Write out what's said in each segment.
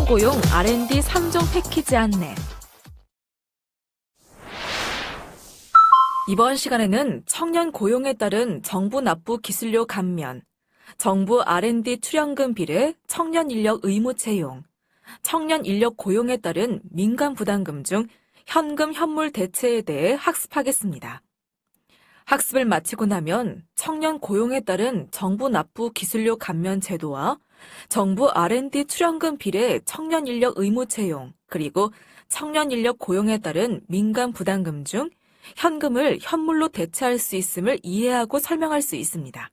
고용 R&D 3종 패키지 안내. 이번 시간에는 청년 고용에 따른 정부 납부 기술료 감면, 정부 R&D 출연금 비례 청년 인력 의무 채용, 청년 인력 고용에 따른 민간 부담금 중 현금 현물 대체에 대해 학습하겠습니다. 학습을 마치고 나면 청년 고용에 따른 정부 납부 기술료 감면 제도와 정부 R&D 출연금 비례 청년 인력 의무 채용, 그리고 청년 인력 고용에 따른 민간 부담금 중 현금을 현물로 대체할 수 있음을 이해하고 설명할 수 있습니다.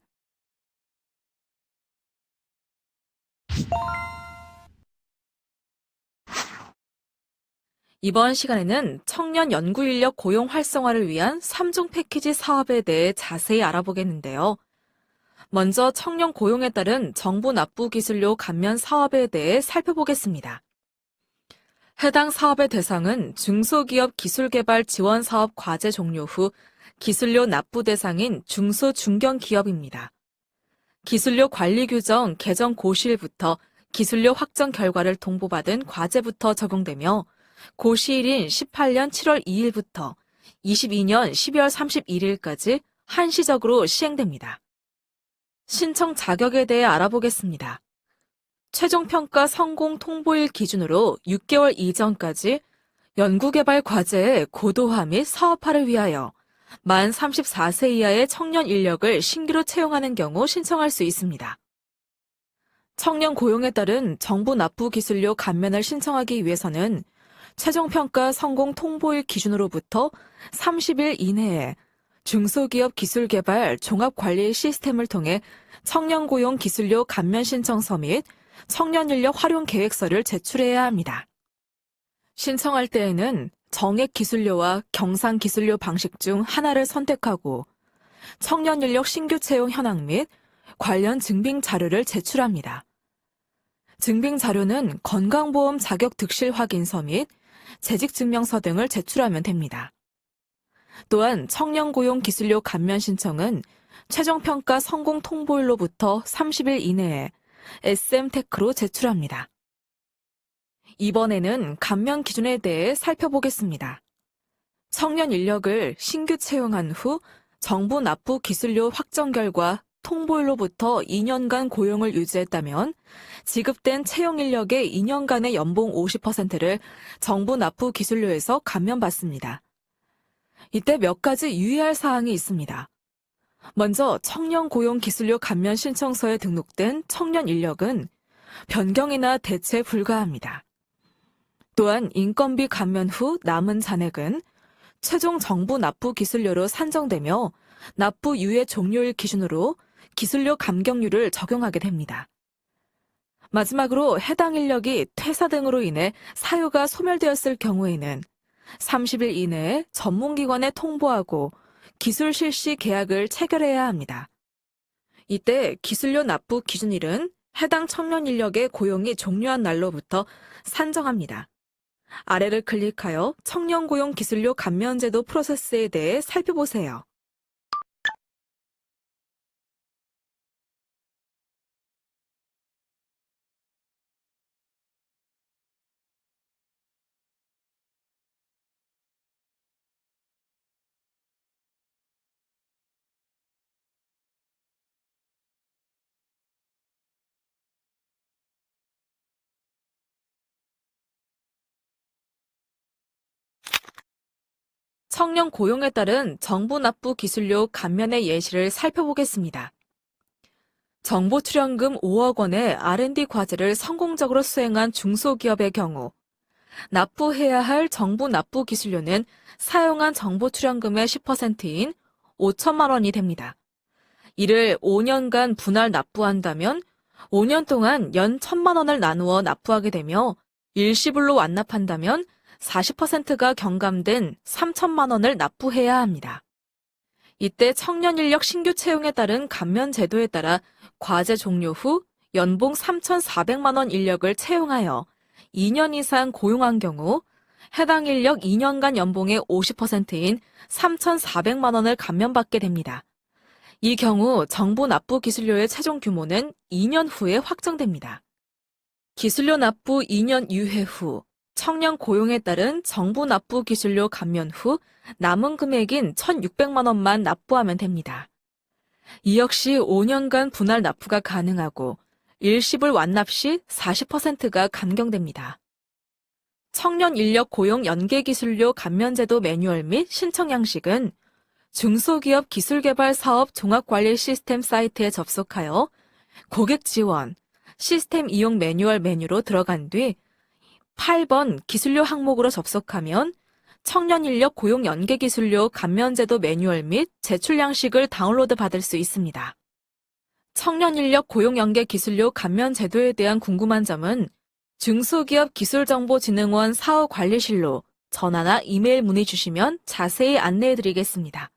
이번 시간에는 청년 연구 인력 고용 활성화를 위한 3종 패키지 사업에 대해 자세히 알아보겠는데요. 먼저 청년 고용에 따른 정부 납부 기술료 감면 사업에 대해 살펴보겠습니다. 해당 사업의 대상은 중소기업 기술개발 지원 사업 과제 종료 후 기술료 납부 대상인 중소 중견기업입니다. 기술료 관리 규정 개정 고시일부터 기술료 확정 결과를 통보받은 과제부터 적용되며 고시일인 18년 7월 2일부터 22년 12월 31일까지 한시적으로 시행됩니다. 신청 자격에 대해 알아보겠습니다. 최종평가 성공 통보일 기준으로 6개월 이전까지 연구개발 과제의 고도화 및 사업화를 위하여 만 34세 이하의 청년 인력을 신규로 채용하는 경우 신청할 수 있습니다. 청년 고용에 따른 정부 납부 기술료 감면을 신청하기 위해서는 최종평가 성공 통보일 기준으로부터 30일 이내에 중소기업 기술개발 종합관리 시스템을 통해 청년 고용 기술료 감면 신청서 및 청년 인력 활용 계획서를 제출해야 합니다. 신청할 때에는 정액 기술료와 경상 기술료 방식 중 하나를 선택하고 청년 인력 신규 채용 현황 및 관련 증빙 자료를 제출합니다. 증빙 자료는 건강보험 자격 득실 확인서 및 재직증명서 등을 제출하면 됩니다. 또한 청년 고용 기술료 감면 신청은 최종평가 성공 통보일로부터 30일 이내에 SM테크로 제출합니다. 이번에는 감면 기준에 대해 살펴보겠습니다. 청년 인력을 신규 채용한 후 정부 납부 기술료 확정 결과 통보일로부터 2년간 고용을 유지했다면 지급된 채용 인력의 2년간의 연봉 50%를 정부 납부 기술료에서 감면받습니다. 이때 몇 가지 유의할 사항이 있습니다. 먼저 청년 고용 기술료 감면 신청서에 등록된 청년 인력은 변경이나 대체 불가합니다. 또한 인건비 감면 후 남은 잔액은 최종 정부 납부 기술료로 산정되며 납부 유예 종료일 기준으로 기술료 감경률을 적용하게 됩니다. 마지막으로 해당 인력이 퇴사 등으로 인해 사유가 소멸되었을 경우에는 30일 이내에 전문기관에 통보하고 기술 실시 계약을 체결해야 합니다. 이때 기술료 납부 기준일은 해당 청년 인력의 고용이 종료한 날로부터 산정합니다. 아래를 클릭하여 청년 고용 기술료 감면 제도 프로세스에 대해 살펴보세요. 청년 고용에 따른 정부 납부 기술료 감면의 예시를 살펴보겠습니다. 정보 출연금 5억 원의 R&D 과제를 성공적으로 수행한 중소기업의 경우 납부해야 할 정부 납부 기술료는 사용한 정보 출연금의 10%인 5천만 원이 됩니다. 이를 5년간 분할 납부한다면 5년 동안 연 1천만 원을 나누어 납부하게 되며 일시불로 완납한다면 40%가 경감된 3천만 원을 납부해야 합니다. 이때 청년 인력 신규 채용에 따른 감면 제도에 따라 과제 종료 후 연봉 3,400만 원 인력을 채용하여 2년 이상 고용한 경우 해당 인력 2년간 연봉의 50%인 3,400만 원을 감면받게 됩니다. 이 경우 정부 납부 기술료의 최종 규모는 2년 후에 확정됩니다. 기술료 납부 2년 유예 후 청년 고용에 따른 정부 납부 기술료 감면 후 남은 금액인 1,600만 원만 납부하면 됩니다. 이 역시 5년간 분할 납부가 가능하고 일시불 완납 시 40%가 감경됩니다. 청년 인력 고용 연계 기술료 감면제도 매뉴얼 및 신청 양식은 중소기업 기술개발 사업 종합관리 시스템 사이트에 접속하여 고객 지원, 시스템 이용 매뉴얼 메뉴로 들어간 뒤 8번 기술료 항목으로 접속하면 청년 인력 고용 연계 기술료 감면제도 매뉴얼 및 제출 양식을 다운로드 받을 수 있습니다. 청년 인력 고용 연계 기술료 감면 제도에 대한 궁금한 점은 중소기업 기술정보진흥원 사업관리실로 전화나 이메일 문의 주시면 자세히 안내해 드리겠습니다.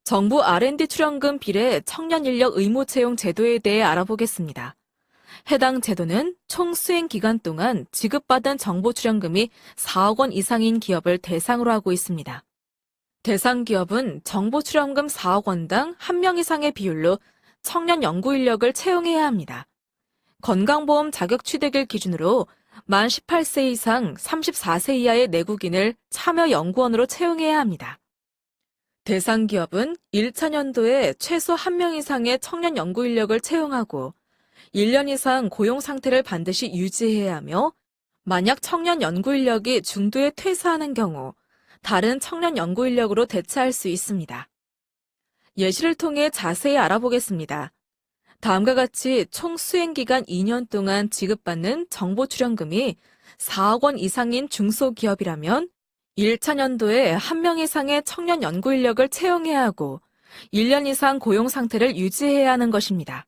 정부 R&D 출연금 비례 청년 인력 의무 채용 제도에 대해 알아보겠습니다. 해당 제도는 총 수행 기간 동안 지급받은 정보 출연금이 4억 원 이상인 기업을 대상으로 하고 있습니다. 대상 기업은 정보 출연금 4억 원당 1명 이상의 비율로 청년 연구 인력을 채용해야 합니다. 건강보험 자격 취득일 기준으로 만 18세 이상 34세 이하의 내국인을 참여 연구원으로 채용해야 합니다. 대상 기업은 1차년도에 최소 1명 이상의 청년 연구 인력을 채용하고 1년 이상 고용 상태를 반드시 유지해야 하며 만약 청년 연구 인력이 중도에 퇴사하는 경우 다른 청년 연구 인력으로 대체할 수 있습니다. 예시를 통해 자세히 알아보겠습니다. 다음과 같이 총 수행기간 2년 동안 지급받는 정보 출연금이 4억 원 이상인 중소기업이라면 1차년도에 1명 이상의 청년 연구 인력을 채용해야 하고 1년 이상 고용 상태를 유지해야 하는 것입니다.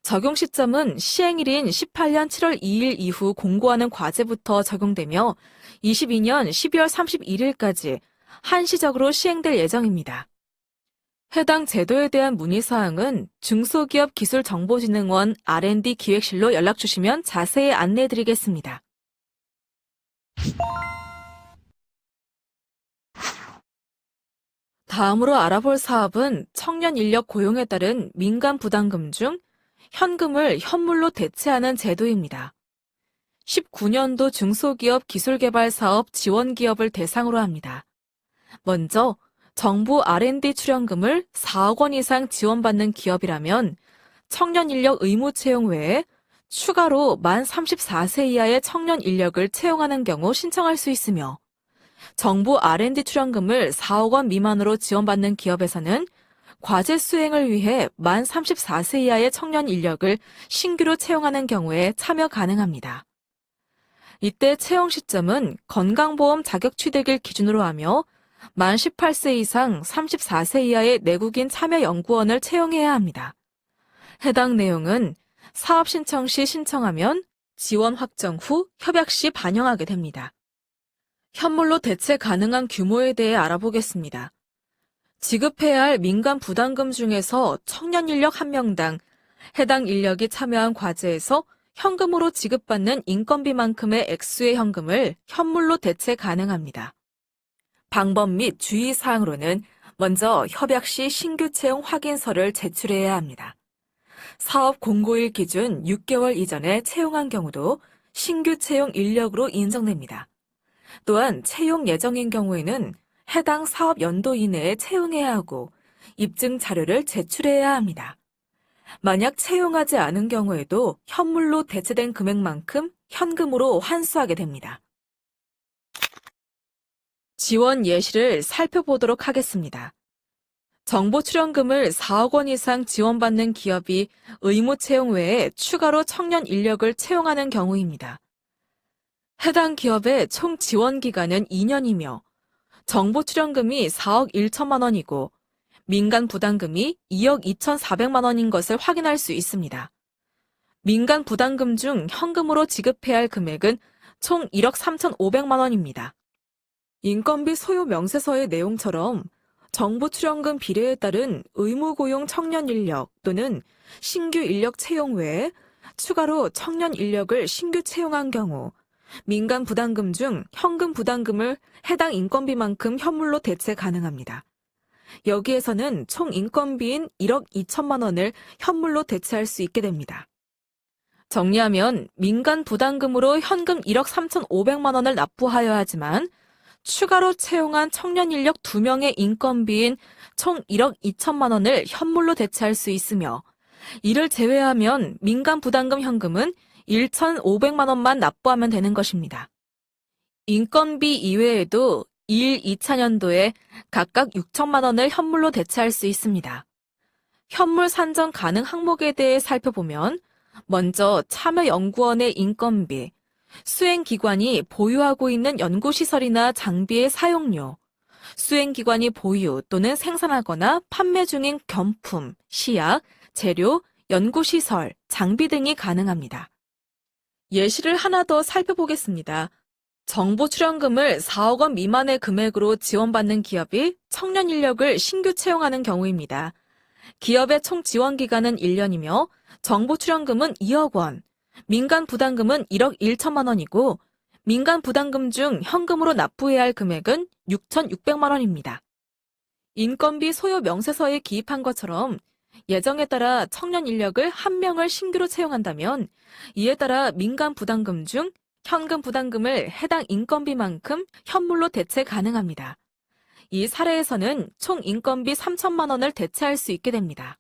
적용 시점은 시행일인 18년 7월 2일 이후 공고하는 과제부터 적용되며 22년 12월 31일까지 한시적으로 시행될 예정입니다. 해당 제도에 대한 문의사항은 중소기업 기술정보진흥원 R&D 기획실로 연락 주시면 자세히 안내해 드리겠습니다. 다음으로 알아볼 사업은 청년 인력 고용에 따른 민간 부담금 중 현금을 현물로 대체하는 제도입니다. 19년도 중소기업 기술개발 사업 지원기업을 대상으로 합니다. 먼저 정부 R&D 출연금을 4억 원 이상 지원받는 기업이라면 청년 인력 의무 채용 외에 추가로 만 34세 이하의 청년 인력을 채용하는 경우 신청할 수 있으며 정부 R&D 출연금을 4억 원 미만으로 지원받는 기업에서는 과제 수행을 위해 만 34세 이하의 청년 인력을 신규로 채용하는 경우에 참여 가능합니다. 이때 채용 시점은 건강보험 자격 취득일 기준으로 하며 만 18세 이상 34세 이하의 내국인 참여 연구원을 채용해야 합니다. 해당 내용은 사업 신청 시 신청하면 지원 확정 후 협약 시 반영하게 됩니다. 현물로 대체 가능한 규모에 대해 알아보겠습니다. 지급해야 할 민간 부담금 중에서 청년 인력 1명당 해당 인력이 참여한 과제에서 현금으로 지급받는 인건비만큼의 액수의 현금을 현물로 대체 가능합니다. 방법 및 주의사항으로는 먼저 협약 시 신규 채용 확인서를 제출해야 합니다. 사업 공고일 기준 6개월 이전에 채용한 경우도 신규 채용 인력으로 인정됩니다. 또한 채용 예정인 경우에는 해당 사업 연도 이내에 채용해야 하고 입증 자료를 제출해야 합니다. 만약 채용하지 않은 경우에도 현물로 대체된 금액만큼 현금으로 환수하게 됩니다. 지원 예시를 살펴보도록 하겠습니다. 정보 출연금을 4억 원 이상 지원받는 기업이 의무 채용 외에 추가로 청년 인력을 채용하는 경우입니다. 해당 기업의 총 지원 기간은 2년이며 정보 출연금이 4억 1천만 원이고 민간 부담금이 2억 2,400만 원인 것을 확인할 수 있습니다. 민간 부담금 중 현금으로 지급해야 할 금액은 총 1억 3,500만 원입니다. 인건비 소요 명세서의 내용처럼 정보 출연금 비례에 따른 의무 고용 청년 인력 또는 신규 인력 채용 외에 추가로 청년 인력을 신규 채용한 경우 민간 부담금 중 현금 부담금을 해당 인건비만큼 현물로 대체 가능합니다. 여기에서는 총 인건비인 1억 2천만 원을 현물로 대체할 수 있게 됩니다. 정리하면 민간 부담금으로 현금 1억 3,500만 원을 납부하여야 하지만 추가로 채용한 청년 인력 2명의 인건비인 총 1억 2천만 원을 현물로 대체할 수 있으며 이를 제외하면 민간 부담금 현금은 1,500만 원만 납부하면 되는 것입니다. 인건비 이외에도 1, 2차 년도에 각각 6천만 원을 현물로 대체할 수 있습니다. 현물 산정 가능 항목에 대해 살펴보면 먼저 참여연구원의 인건비, 수행기관이 보유하고 있는 연구시설이나 장비의 사용료, 수행기관이 보유 또는 생산하거나 판매 중인 경품, 시약, 재료, 연구시설, 장비 등이 가능합니다. 예시를 하나 더 살펴보겠습니다. 정부 출연금을 4억 원 미만의 금액으로 지원받는 기업이 청년 인력을 신규 채용하는 경우입니다. 기업의 총 지원 기간은 1년이며 정부 출연금은 2억 원, 민간 부담금은 1억 1천만 원이고 민간 부담금 중 현금으로 납부해야 할 금액은 6,600만 원입니다. 인건비 소요 명세서에 기입한 것처럼 예정에 따라 청년 인력을 1명을 신규로 채용한다면 이에 따라 민간 부담금 중 현금 부담금을 해당 인건비만큼 현물로 대체 가능합니다. 이 사례에서는 총 인건비 3천만 원을 대체할 수 있게 됩니다.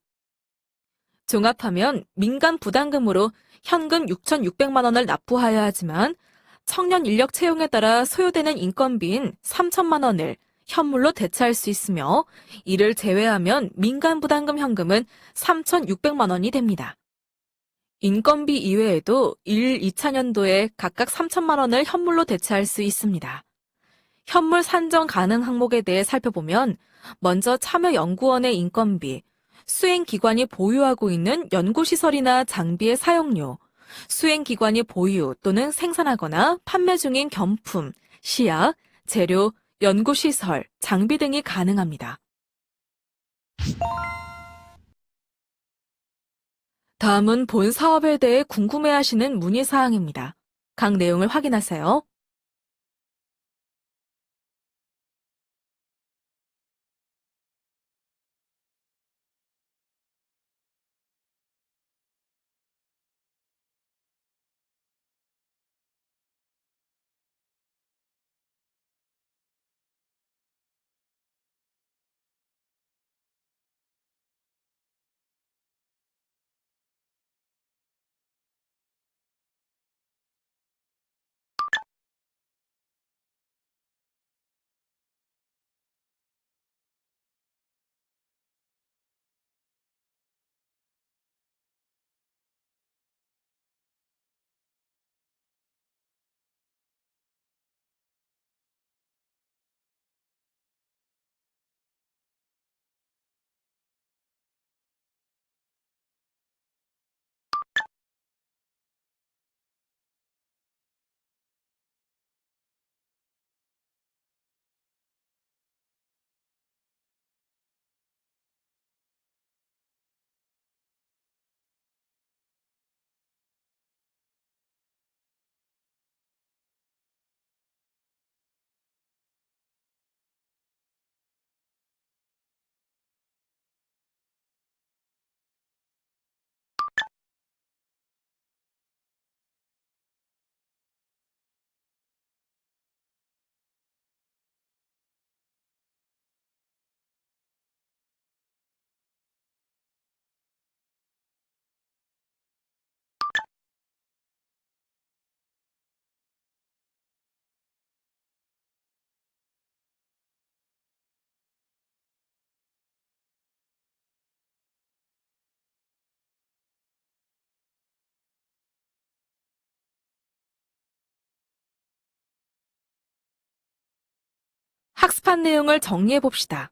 종합하면 민간 부담금으로 현금 6,600만 원을 납부하여야 하지만 청년 인력 채용에 따라 소요되는 인건비인 3천만 원을 현물로 대체할 수 있으며 이를 제외하면 민간 부담금 현금은 3,600만 원이 됩니다. 인건비 이외에도 1, 2차 년도에 각각 3천만 원을 현물로 대체할 수 있습니다. 현물 산정 가능 항목에 대해 살펴보면 먼저 참여연구원의 인건비, 수행기관이 보유하고 있는 연구시설이나 장비의 사용료, 수행기관이 보유 또는 생산하거나 판매 중인 경품, 시약, 재료, 연구시설, 장비 등이 가능합니다. 다음은 본 사업에 대해 궁금해하시는 문의사항입니다. 각 내용을 확인하세요. 학습한 내용을 정리해 봅시다.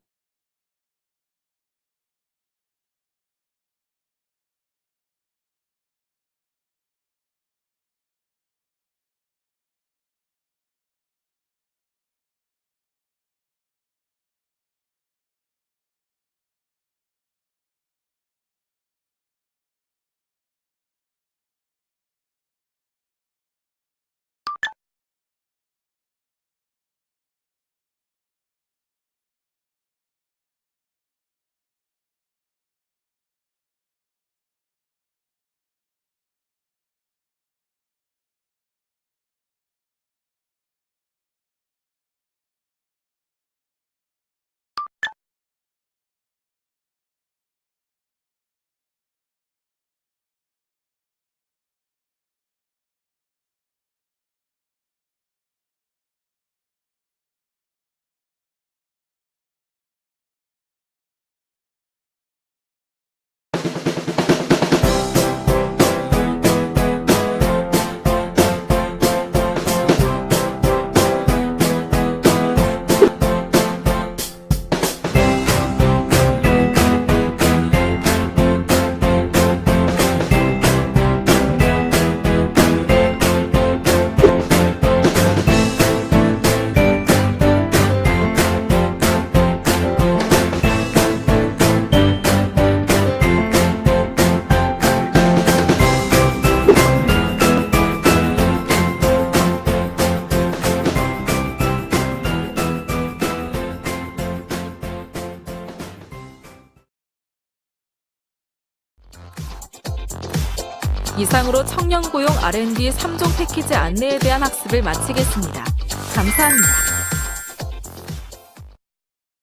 이상으로 청년 고용 R&D 3종 패키지 안내에 대한 학습을 마치겠습니다. 감사합니다.